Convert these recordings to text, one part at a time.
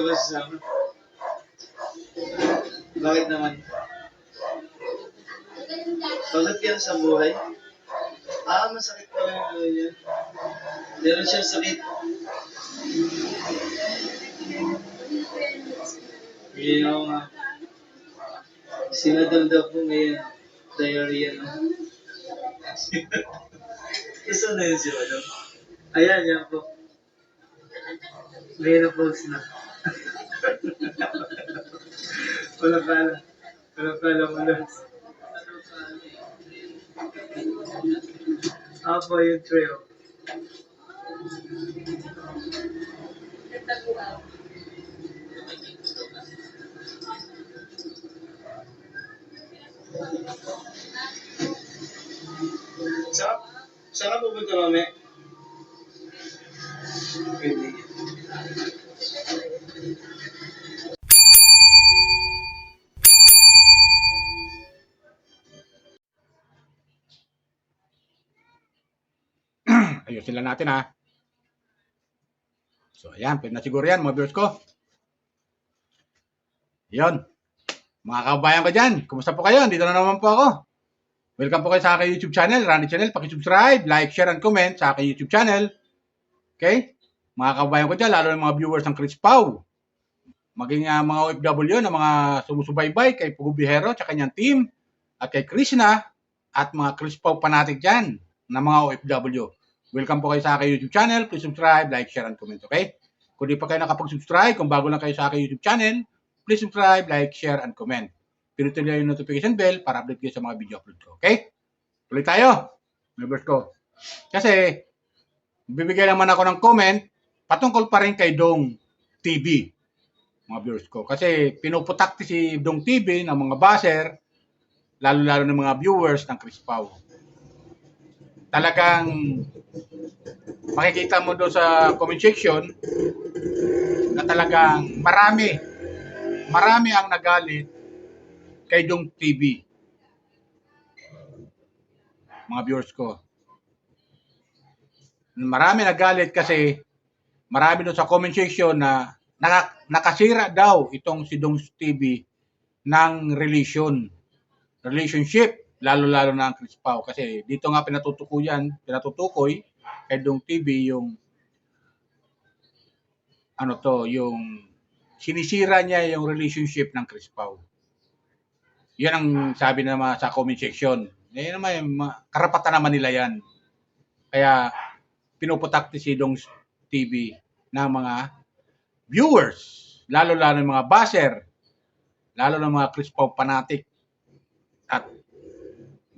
Tapos, bakit naman? Pagod ka na sa buhay? Masakit pala yung ano niya. Meron siyang sakit. Yung sinadamdam ko ngayon, diarrhea na. Isa na yun si Madam. Ayan, yan po. Menopause na. Walang kala. Walang kala mo lang. Ako yung trail. Saan ka pupunta, mami? Pwede. Ayusin lang natin ha. So ayan, pwede na siguro yan mga viewers ko. Yun. Mga kabayan ko dyan, kumusta po kayo? Dito na naman po ako. Welcome po kayo sa aking YouTube channel, Randy Channel. Paki-subscribe, like, share, and comment sa aking YouTube channel. Okay? Mga kabayan ko dyan, lalo ng mga viewers ng Chris Pau. Maging mga OFW na mga sumusubaybay kay Pugo Bihero at kanyang team. At kay Krishna at mga Chris Pau fanatic dyan na mga OFW. Welcome po kayo sa aking YouTube channel. Please subscribe, like, share, and comment. Okay? Kung di pa kayo nakapag-subscribe, kung bago lang kayo sa aking YouTube channel, please subscribe, like, share, and comment. Pinutin nyo yung notification bell para update kayo sa mga video upload ko. Okay? Tuloy tayo. Members ko. Kasi, bibigay naman ako ng comment patungkol pa rin kay Dong TV. Mga viewers ko. Kasi, pinuputakti si Dong TV ng mga baser, lalo-lalo ng mga viewers ng Chris Pau. Talagang makikita mo doon sa comment section na talagang marami ang nagalit kay Dong TV. Mga viewers ko. Marami nagalit kasi marami doon sa comment section na nakasira daw itong si Dong TV ng relationship, lalo-lalo na ang Chris Pau. Kasi dito nga pinatutukoy kay Dong TV yung yung sinisira niya yung relationship ng Chris Pau. Yan ang sabi naman sa comment section. Naman, karapatan naman nila yan. Kaya pinuputakti si Dong TV ng mga viewers, lalo-lalo ng mga baser, lalo ng mga Chris Pau fanatic, at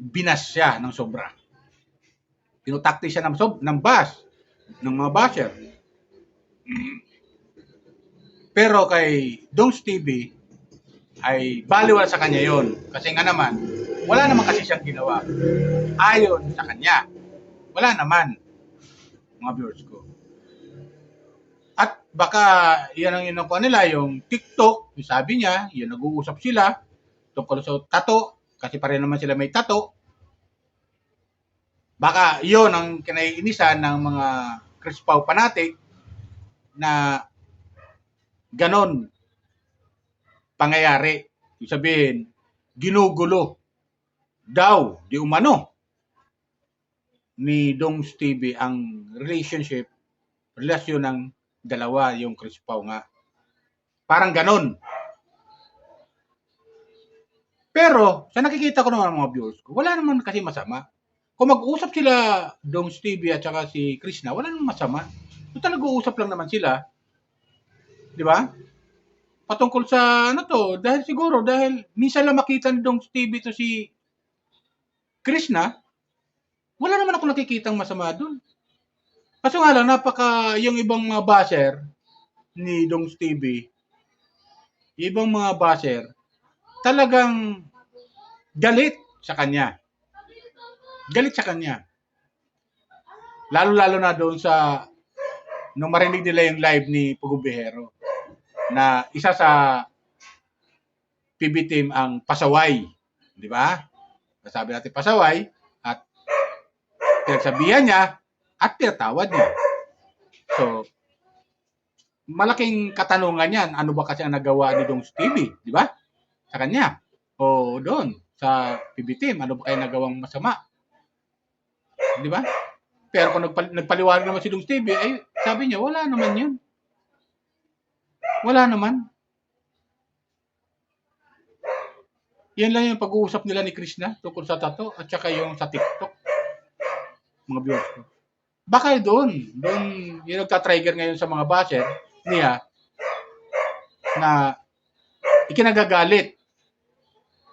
binas siya ng sobra. Pinutakti siya ng mga baser. Pero kay Dong TV ay baliwala sa kanya yon. Kasi nga naman, wala naman kasi siyang ginawa. Ayon sa kanya. Wala naman, mga viewers ko. At baka yan ang inukuha nila, yung TikTok, yung sabi niya, yun nag-uusap sila tungkol sa tato, kasi pareho naman sila may tato. Baka yun ang kinaiinisan ng mga Chris Pau fanatic na ganon pangyayari. Yung sabihin, ginugulo daw, di umano, ni Dong TV ang relasyon ng dalawa, yung Chris Pau nga. Parang ganon. Pero, sa nakikita ko naman mga viewers ko, wala naman kasi masama. Kung mag-uusap sila, Dong TV at saka si Krishna, wala naman masama. So, talaga-uusap lang naman sila. Di ba? Patungkol sa dahil minsan lang makita ni Dong TV to si Krishna, wala naman ako nakikitang masama doon. Kaso nga lang, yung ibang mga baser ni Dong TV, ibang mga baser, talagang galit sa kanya. Galit sa kanya. Lalo-lalo na doon sa, nung marinig nila yung live ni Pugo Bihero, na isa sa PB team ang pasaway. Di ba? Sabi natin pasaway, at pinagsabihan niya, at tinatawad niya. So, malaking katanungan yan. Ano ba kasi ang nagawa ni Dong Stevie, di ba? Sa kanya. O doon, sa PB team, ano ba kaya nagawang masama? Di ba? Pero kung nagpaliwanag naman si Dong Stevie, ay sabi niya, wala naman yun. Wala naman. Yan lang yung pag-uusap nila ni Krishna tungkol sa tato at saka yung sa TikTok. Mga viewers ko. Baka doon yung nagka-trigger ngayon sa mga basher niya na ikinagagalit.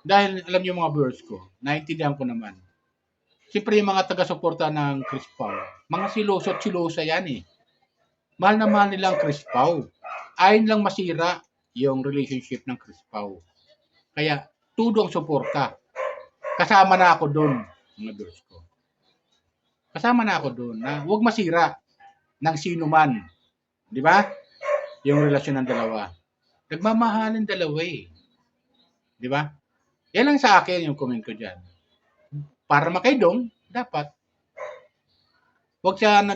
Dahil alam niyo mga viewers ko, naiintindihan ko naman. Siyempre yung mga taga-suporta ng Chris Pau, mga siloso at silosa yan eh. Mahal na mahal nila ang Chris Pau. Ayaw lang masira yung relationship ng Chris Pau. Kaya, tudo ang suporta. Kasama na ako doon, mga viewers ko. Kasama na ako doon na huwag masira ng sino man. Di ba? Yung relasyon ng dalawa. Nagmamahalan dalawa eh. Di ba? Yan lang sa akin yung comment ko dyan. Para makaidong, dapat.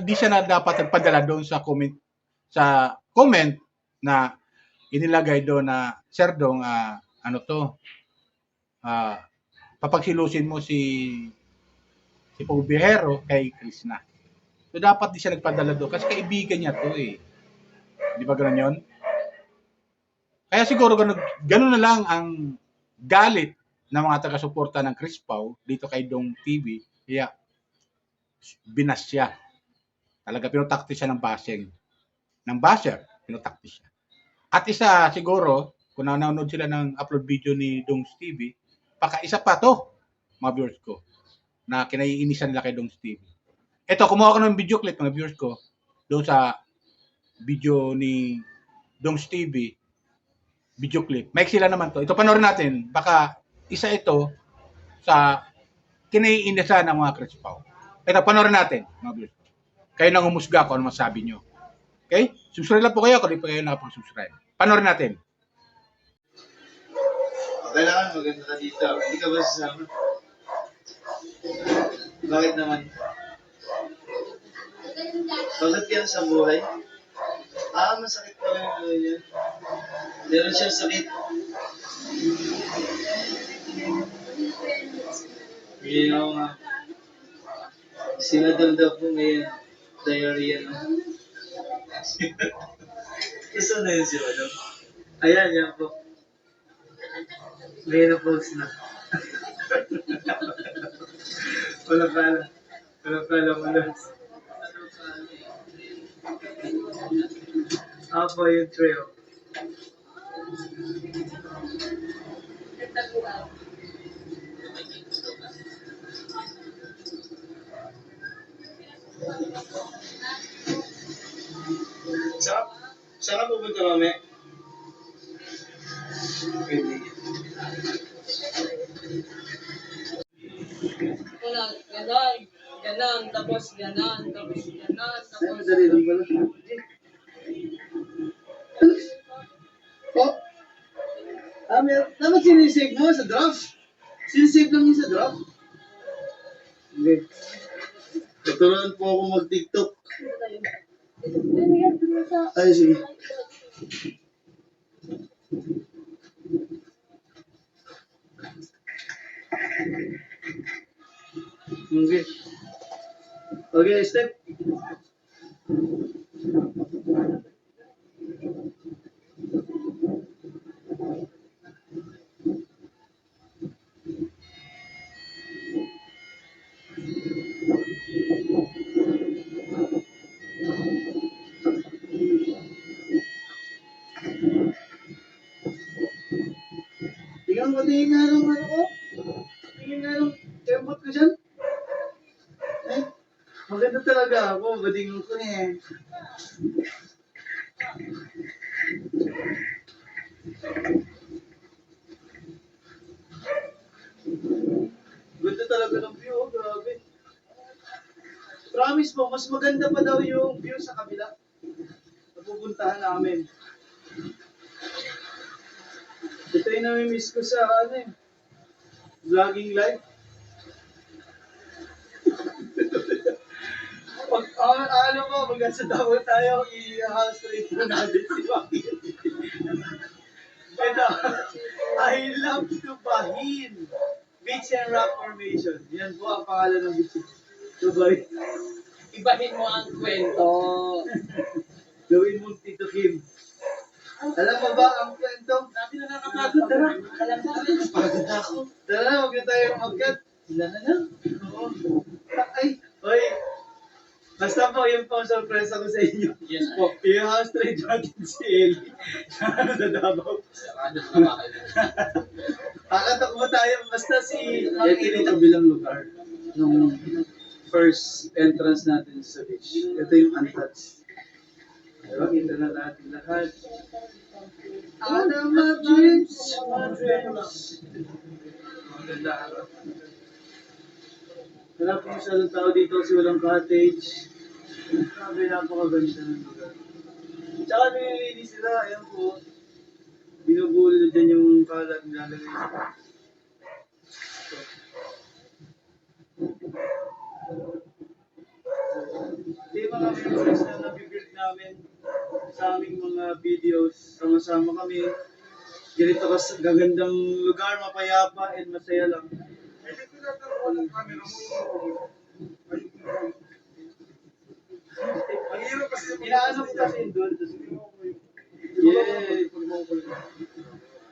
Di siya na dapat nagpadala doon sa comment na inilagay doon na Sir Dong, papagsilusin mo si Pobihero kay Krishna. So dapat di siya nagpadala doon kasi kaibigan niya to eh. Di ba gano'n yun? Kaya siguro gano'n na lang ang galit ng mga taga-suporta ng Chris Pau dito kay Dong TV. Kaya binas siya. Talaga pinutakti siya ng bashing. Ng basher, pinutakti siya. At isa siguro, kung nanonood sila ng upload video ni Dong TV, isa pa to, mga viewers ko, na kinaiinisan nila kay Dong TV. Ito, kumuha ko ng video clip, mga viewers ko, doon sa video ni Dong TV, video clip. Maiksi sila naman to. Ito panoorin natin. Baka isa ito sa kinaiinisan ng mga Chris Pau. Ito, panoorin natin, mga viewers. Kayo nang humusga kung ano masabi nyo. Okay? Subscribe lang po kayo kung di pa kayo nakapag-subscribe. Panoorin natin. Kailangan maganda ka dito. Hindi ka ba sasama? Bakit naman? Pagod yan sa buhay? Masakit pala yung buhay niya. Meron siyang sakit. Ngayon nga. Sinadamdam po ngayon. Diarrhea na. Isa na yun si Madam. Ayan, yan po. Menopause na. Wala pala. Wala pala mula. Ako yung trail. Saan ka pupunta mamaya? Pwede. Wala, ganon, ganon, tapos ganon, tapos ganon, Ay, tapos... madali lang pala. Oh? Dapat sinisave mo sa draft. Sinisave lang yun sa draft. Hindi. Tuturuan po ako mag-TikTok. Ay, sige. Okay. Okay, step. Tingnan mo, tingin nga nung ano ko. Tingin nga nung kembot ko dyan. Eh, maganda talaga ako. Bading ko niya eh. Ganda talaga ng view, oh, grabe. Promise mo, mas maganda pa daw yung view sa kabila. Napupuntahan namin. Ito yung nami-miss ko sa vlogging live. Ano mo, maganda sa tao tayo, i-house rate na natin si Joaquin. Ito, I love to bahin. Beach and rock formation. Yan po ang pangalan ng beach. Dubai. Ibahin mo ang kwento. Gawin mo Tito Kim. Alam mo ba ang kwento? Dati na nakakagod, tara. Alam mo, Pagod ako. Tara, huwag na tayo mag-cut. Sila na lang. Oo. Ay, oy. Basta po, yun po ang sorpresa ko sa inyo. Yes po. Yung house trade natin si Eli. Sa Davao. Sarado na ba kayo? Kakatakbo tayo. Basta si Mang Eli ang bilang lugar. Nung first entrance natin sa beach. Ito yung untouched. Diba? Kita na natin lahat. Ano my dreams? My dreams. Maganda. Wala po masyadong tao dito kasi walang cottage. Sabi, napakaganda ng lugar. Tsaka nililinis sila, ayan po. Binubuli na dyan yung kalat nilalagay sa ito yung mga memories na nabibuild namin sa aming mga videos. Sama-sama kami. Ganito kas gagandang lugar, mapayapa, and masaya lang. Inaano ko kasi doon. Yeah.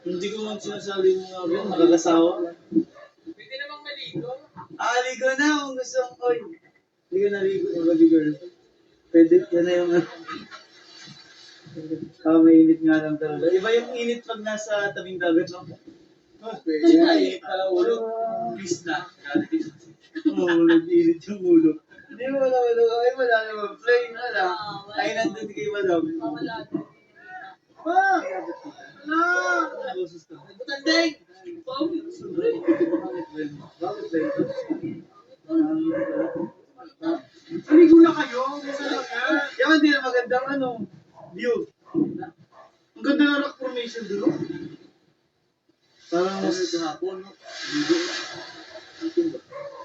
Hindi ko man sinasabi mo nga yun, nakakasawa. Pwede namang maligo. Ligo na kung gusto mong, oy. Hindi ka naligo, magaligo. Pwede, yan na yung mainit nga lang talaga. Iba yung init pag nasa tabing dagat, no? Pwede. Init pala ulo. Please na. Oo, nag-init yung ulo. Hindi mo wala. Ay, wala naman. Plain, wala. Ay, nandun kayo madam. Wala. Ah! Wala! Boses ka. Butandeng! Bakit plain? Maligo na kayo. Yan, hindi na magandang view. Ang ganda ng rock formation doon. Parang hapon, no?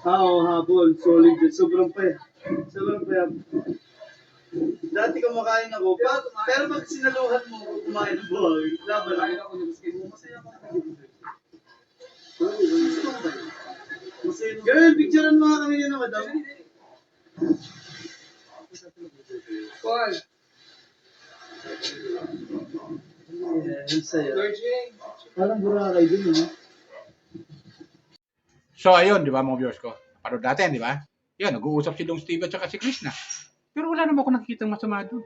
Oo, hapon. Solid yun. Sobrang payat. Dati kumakain ako. Pero pag sinaluhan mo, kumain ng buhay. Laban ako. Masaya ako. Girl, picturean mo nga kami yun na madam. Paul. Ang saya. Virgin. Parang Boracay din, no? So, ayun, di ba mga viewers ko? Napanood natin, di ba? Yan, nag-uusap si Dong Steve at saka si Krishna. Pero wala naman ako nakikita masama doon.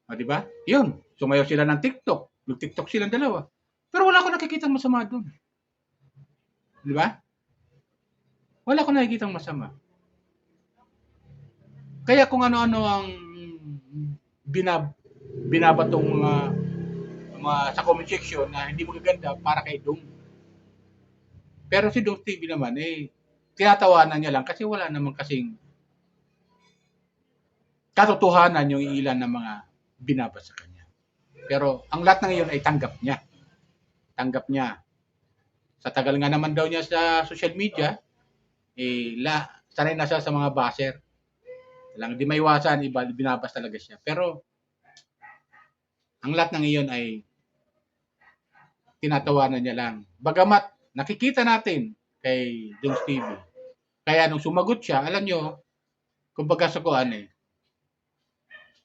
O, di ba? Yun, sumayaw sila ng TikTok. Nag-TikTok silang dalawa. Pero wala ako nakikita masama doon. Di ba? Wala ako nakikita masama. Kaya kung ano-ano ang binabatong mga sa comment section na hindi magaganda para kay Dong. Pero si Dong TV naman, tinatawanan niya lang kasi wala naman kasing katotohanan yung ilan ng mga binabasa kanya. Pero ang lahat ng iyon ay tanggap niya. Tanggap niya. Sa tagal nga naman daw niya sa social media, sanay na siya sa mga baser. Lang di maiwasan, binabas talaga siya. Pero ang lahat ng iyon ay tinatawanan niya lang. Bagamat nakikita natin kay Dong TV. Kaya nung sumagot siya, alam nyo, kumbaga sa kuan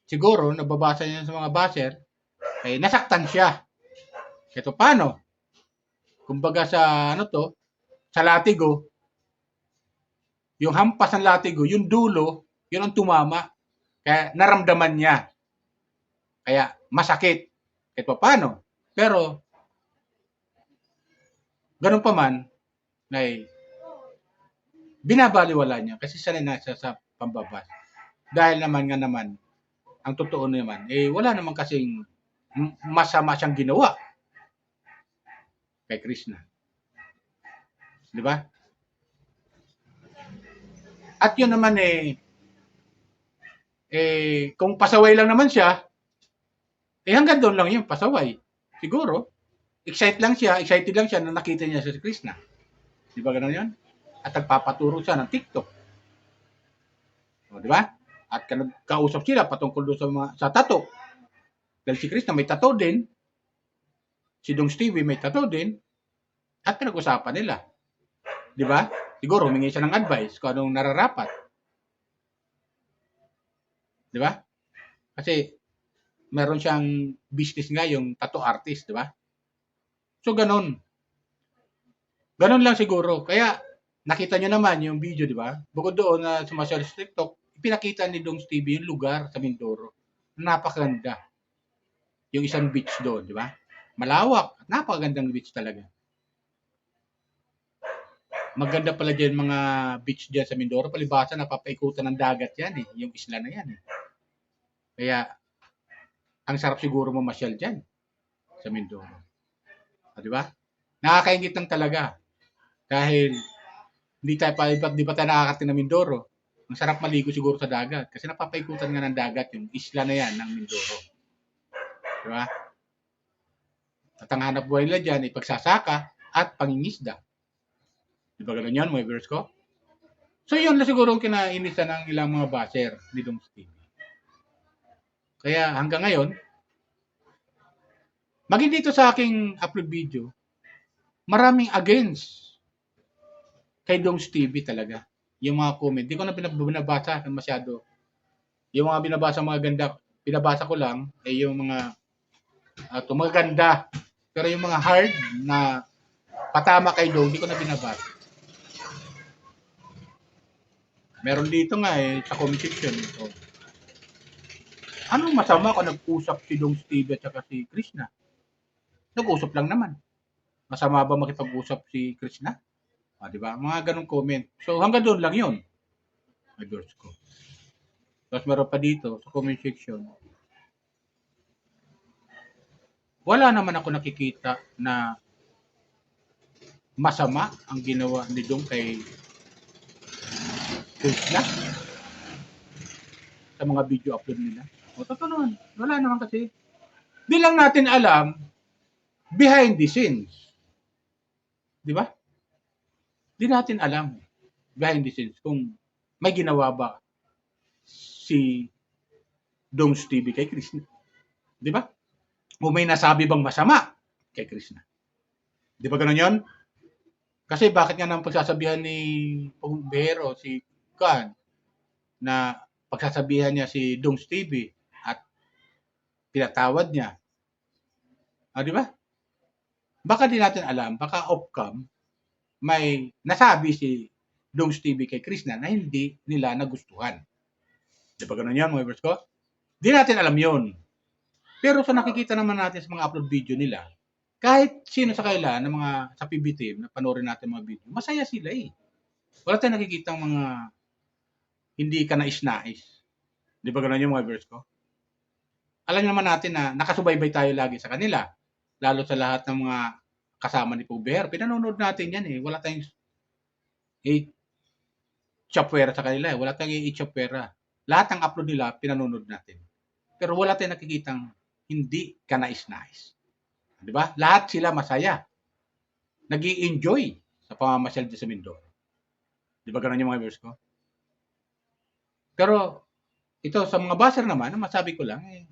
siguro nababasa niya sa mga baser, nasaktan siya. Ito paano? Kumbaga sa sa latigo, yung hampas ng latigo, yung dulo, yun ang tumama. Kaya naramdaman niya. Kaya masakit. Ito paano? Pero ganun pa man, binabaliwala niya kasi sanay na siya sa pambabas. Dahil naman ang totoo naman, wala naman kasing masama siyang ginawa kay Krishna. Di ba? At yun naman kung pasaway lang naman siya, hanggang doon lang yung pasaway. Siguro, excited lang siya na nakita niya si Krishna. Di ba gano'n yun? At nagpapaturo siya ng TikTok. O, di ba? At kausap sila patungkol doon sa tato. Dahil si Krishna may tato din, si Dong Stevie may tato din, at pinag-usapan nila. Di ba? Siguro humingi siya ng advice kung anong nararapat. Di ba? Kasi meron siyang business nga yung tattoo artist, di ba? So ganun. Ganun lang siguro. Kaya nakita nyo naman yung video, di ba? Bukod doon na sumasyal sa TikTok, pinakita ni Dong Stevie yung lugar sa Mindoro. Napakaganda. Yung isang beach doon, di ba? Malawak at napakagandang beach talaga. Maganda pala dyan mga beach dyan sa Mindoro. Palibasa napapaikutan ng dagat yan eh. Yung isla na yan eh. Kaya ang sarap siguro mamasyal dyan sa Mindoro. Di ba? Nakakaingit lang talaga. Dahil di ba tayo nakakarating ng Mindoro? Ang sarap maligo siguro sa dagat. Kasi napapaikutan nga ng dagat yung isla na yan ng Mindoro. Di ba? At ang hanap buhay nila dyan ay pagsasaka at pangingisda. Di ba ganun yun, mga viewers ko? So yun na siguro ang kinainisan ng ilang mga baser ni Dong Stevie. Kaya hanggang ngayon, maging dito sa aking upload video, maraming against kay Dong Stevie talaga. Yung mga comment. Di ko na binabasa masyado. Yung mga binabasa mga ganda, binabasa ko lang ay yung mga mga ganda. Pero yung mga hard na patama kay Dong, di ko na binabasa. Meron dito nga sa comment section. So, anong masama kung nag-usap si Dong Stevie at saka si Krishna? Nag-usap lang naman. Masama ba makipag-usap si Krishna? Di ba? Mga ganong comment. So, hanggang doon lang yun. Adores ko. Tapos meron pa dito sa comment section. Wala naman ako nakikita na masama ang ginawa ni Dong kay Krishna sa mga video upload nila. O, totoo naman. Wala naman kasi. Di lang natin alam behind the scenes. Di ba? Di natin alam behind the scenes kung may ginawa ba si Dong Stevie kay Krishna. Di ba? O may nasabi bang masama kay Krishna. Di ba ganun yun? Kasi bakit nga nang pagsasabihan ni Pumbero, si Khan, na pagsasabihan niya si Dong Stevie at pinatawad niya. Di ba? Baka di natin alam, baka off-cam, may nasabi si Dong Stevie kay Krishna na hindi nila nagustuhan. Di ba ganun yun, mga viewers ko? Di natin alam yun. Pero sa nakikita naman natin sa mga upload video nila, kahit sino sa kanila, ng mga sa PB team, na panoorin natin mga video, masaya sila eh. Wala tayong nakikita mga hindi ka nais-nais. Di ba ganun yung mga viewers ko? Alam naman natin na nakasubaybay tayo lagi sa kanila. Lalo sa lahat ng mga kasama ni Puber. Pinanonood natin yan eh. Wala tayong i-chopwera sa kanila eh. Wala tayong i-chopwera. Lahat ng upload nila, pinanonood natin. Pero wala tayong nakikitang hindi ka nais-nais. Di ba? Lahat sila masaya. Nag-i-enjoy sa pamamasyal sa Mindoro. Di ba ganun yung mga viewers ko? Pero ito sa mga baser naman, masabi ko lang eh,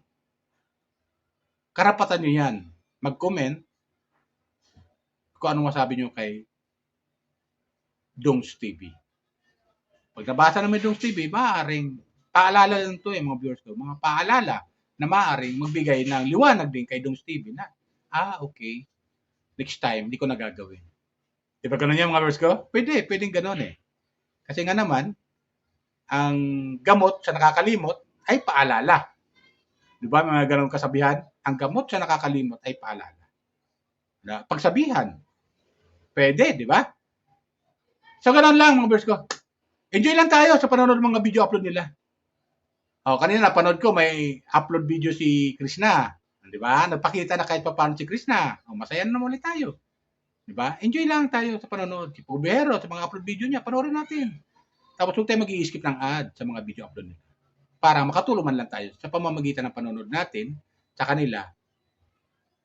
karapatan nyo yan. Mag-comment kung anong masabi nyo kay Dong Stevie. Pag nabasa naman Dong Stevie, maaaring paalala lang to mga viewers ko. Mga paalala na maaaring magbigay ng liwanag din kay Dong Stevie na, okay, next time, hindi ko na gagawin. Di ba ganun yan mga viewers ko? Pwedeng ganun eh. Kasi nga naman, ang gamot sa nakakalimot ay paalala. Di ba mga ganun kasabihan? Ang gamot sa nakakalimot ay paalala. Na pagsabihan. Pwede, di ba? So ganun lang mga viewers ko. Enjoy lang tayo sa panonood ng mga video upload nila. Kanina napanood ko may upload video si Krishna. Di ba? Nagpakita na kahit paano si Krishna. Masaya na naman ulit tayo. Di ba? Enjoy lang tayo sa panonood. Si Pubero, sa mga upload video niya, panoorin natin. Tapos huwag tayo mag-i-skip ng ad sa mga video upload nila. Para makatulong man lang tayo sa pamamagitan ng panonood natin sa kanila.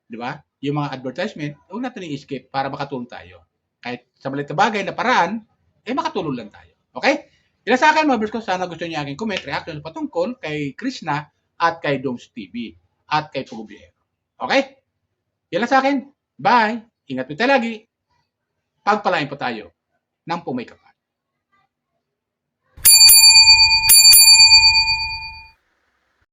Di ba? Yung mga advertisement, huwag natin i-skip para makatulong tayo. Kahit sa maliit na bagay na paraan, makatulong lang tayo. Okay? Yan sa akin, mga bros ko. Sana gusto niyo aking comment, reaction patungkol kay Krishna at kay Doms TV at kay Pugubiero. Okay? Yan lang sa akin. Bye! Ingat po tayo lagi. Pagpalain po tayo ng pumay kapal.